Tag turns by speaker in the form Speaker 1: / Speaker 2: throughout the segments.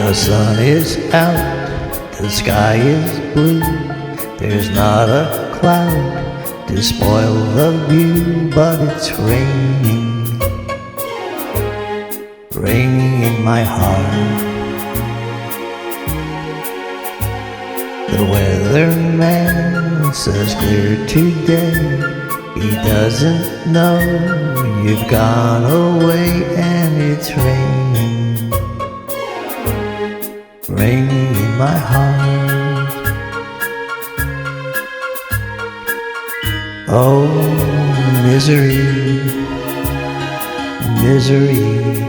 Speaker 1: The sun is out, the sky is blue. There's not a cloud to spoil the view, but it's raining, raining in my heart. The weatherman says clear today. He doesn't know you've gone away, and it's raining, raining in my heart. Oh, misery, misery.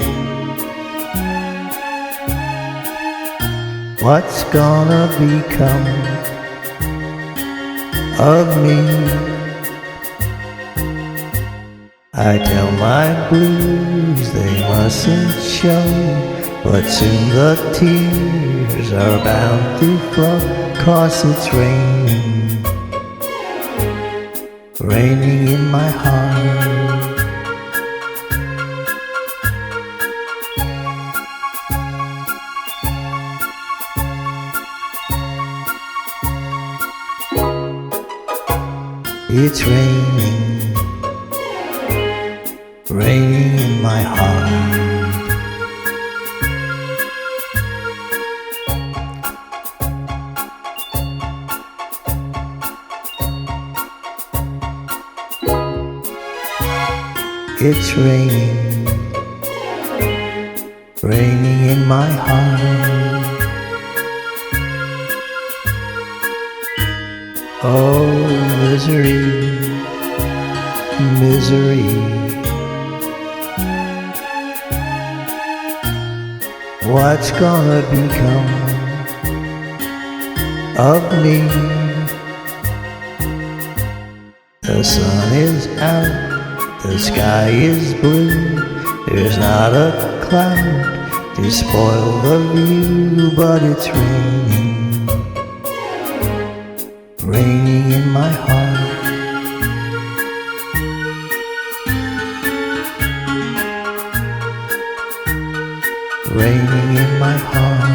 Speaker 1: What's gonna become of me? I tell my blues they mustn't show, but soon the tears are bound to flow, 'cause it's raining, raining in my heart. It's raining, raining in my heart. It's raining, raining in my heart. Oh, misery, misery. What's gonna become of me? The sun is out, the sky is blue. There's not a cloud to spoil the view, but it's raining, raining in my heart. Raining in my heart.